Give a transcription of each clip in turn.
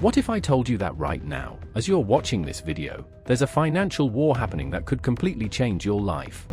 What if I told you that right now, as you're watching this video, there's a financial war happening that could completely change your life?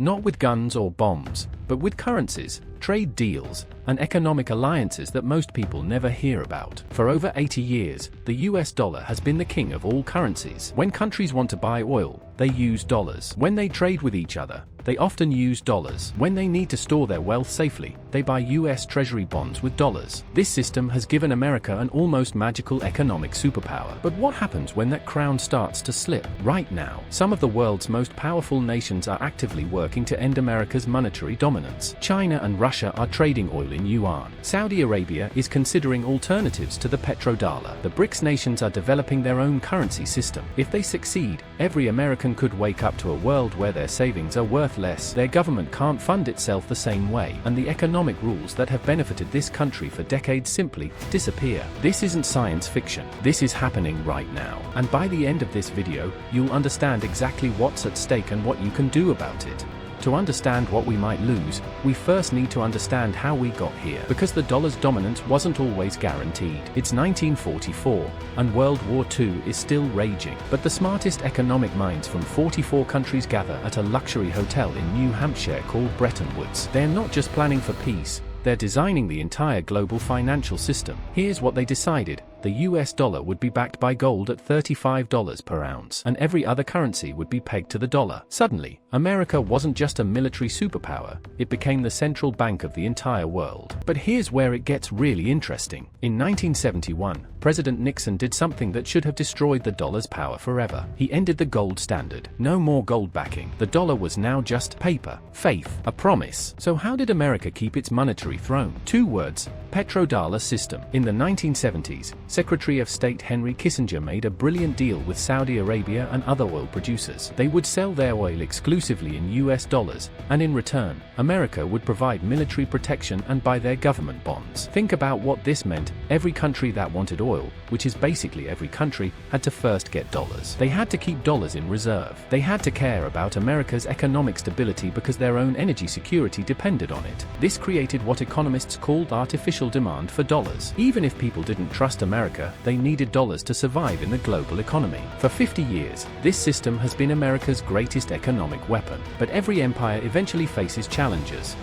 Not with guns or bombs, but with currencies, trade deals, and economic alliances that most people never hear about. For over 80 years, the US dollar has been the king of all currencies. When countries want to buy oil, they use dollars. When they trade with each other, they often use dollars. When they need to store their wealth safely, they buy US Treasury bonds with dollars. This system has given America an almost magical economic superpower. But what happens when that crown starts to slip? Right now, some of the world's most powerful nations are actively working to end America's monetary dominance. China and Russia are trading oil in yuan. Saudi Arabia is considering alternatives to the petrodollar. The BRICS nations are developing their own currency system. If they succeed, every American could wake up to a world where their savings are worth less, their government can't fund itself the same way, and the economic rules that have benefited this country for decades simply disappear. This isn't science fiction. This is happening right now. And by the end of this video, you'll understand exactly what's at stake and what you can do about it. To understand what we might lose, we first need to understand how we got here, because the dollar's dominance wasn't always guaranteed. It's 1944, and World War II is still raging. But the smartest economic minds from 44 countries gather at a luxury hotel in New Hampshire called Bretton Woods. They're not just planning for peace, they're designing the entire global financial system. Here's what they decided. The US dollar would be backed by gold at $35 per ounce, and every other currency would be pegged to the dollar. Suddenly, America wasn't just a military superpower, it became the central bank of the entire world. But here's where it gets really interesting. In 1971, President Nixon did something that should have destroyed the dollar's power forever. He ended the gold standard. No more gold backing. The dollar was now just paper, faith, a promise. So how did America keep its monetary throne? Two words: petrodollar system. In the 1970s, Secretary of State Henry Kissinger made a brilliant deal with Saudi Arabia and other oil producers. They would sell their oil exclusively in US dollars, and in return, America would provide military protection and buy their government bonds. Think about what this meant. Every country that wanted oil, which is basically every country, had to first get dollars. They had to keep dollars in reserve. They had to care about America's economic stability because their own energy security depended on it. This created what economists called artificial demand for dollars. Even if people didn't trust America, they needed dollars to survive in the global economy. For 50 years, this system has been America's greatest economic weapon. But every empire eventually faces challenges.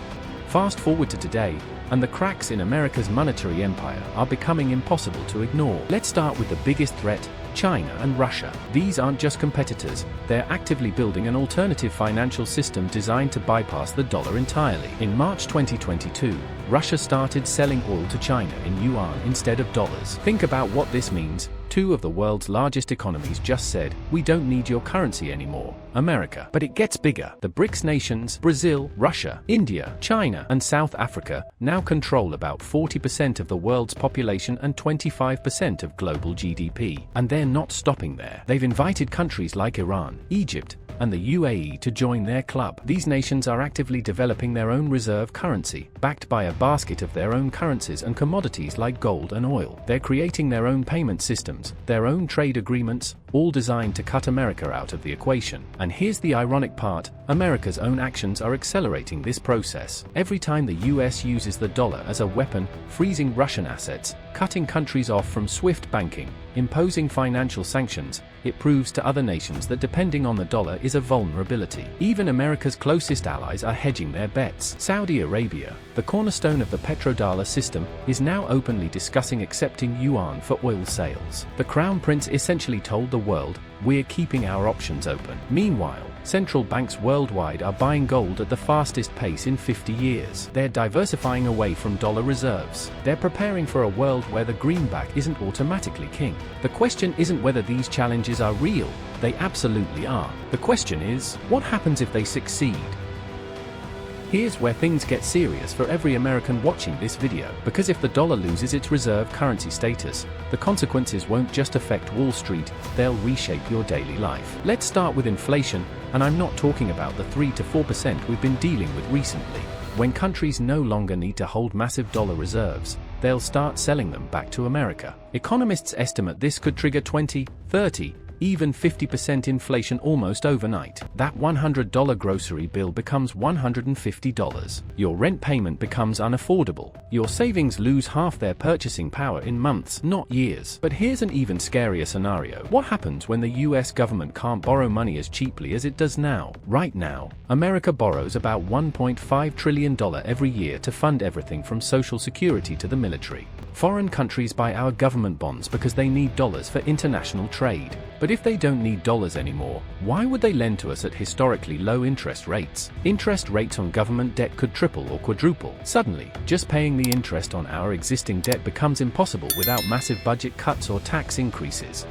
Fast forward to today, and the cracks in America's monetary empire are becoming impossible to ignore. Let's start with the biggest threat: China and Russia. These aren't just competitors, they're actively building an alternative financial system designed to bypass the dollar entirely. In March 2022, Russia started selling oil to China in yuan instead of dollars. Think about what this means. Two of the world's largest economies just said, "We don't need your currency anymore, America." But it gets bigger. The BRICS nations, Brazil, Russia, India, China, and South Africa, now control about 40% of the world's population and 25% of global GDP. And they're not stopping there. They've invited countries like Iran, Egypt, and the UAE to join their club. These nations are actively developing their own reserve currency, backed by a basket of their own currencies and commodities like gold and oil. They're creating their own payment systems, their own trade agreements, all designed to cut America out of the equation. And here's the ironic part: America's own actions are accelerating this process. Every time the US uses the dollar as a weapon, freezing Russian assets, cutting countries off from SWIFT banking, imposing financial sanctions, it proves to other nations that depending on the dollar is a vulnerability. Even America's closest allies are hedging their bets. Saudi Arabia, the cornerstone of the petrodollar system, is now openly discussing accepting yuan for oil sales. The Crown Prince essentially told the world, "We're keeping our options open." Meanwhile, central banks worldwide are buying gold at the fastest pace in 50 years. They're diversifying away from dollar reserves. They're preparing for a world where the greenback isn't automatically king. The question isn't whether these challenges are real. They absolutely are. The question is, what happens if they succeed? Here's where things get serious for every American watching this video, because if the dollar loses its reserve currency status, the consequences won't just affect Wall Street, they'll reshape your daily life. Let's start with inflation, and I'm not talking about the 3 to 4% we've been dealing with recently. When countries no longer need to hold massive dollar reserves, they'll start selling them back to America. Economists estimate this could trigger 20, 30, even 50% inflation almost overnight. That $100 grocery bill becomes $150. Your rent payment becomes unaffordable. Your savings lose half their purchasing power in months, not years. But here's an even scarier scenario. What happens when the US government can't borrow money as cheaply as it does now? Right now, America borrows about $1.5 trillion every year to fund everything from Social Security to the military. Foreign countries buy our government bonds because they need dollars for international trade. But if they don't need dollars anymore, why would they lend to us at historically low interest rates? Interest rates on government debt could triple or quadruple. Suddenly, just paying the interest on our existing debt becomes impossible without massive budget cuts or tax increases.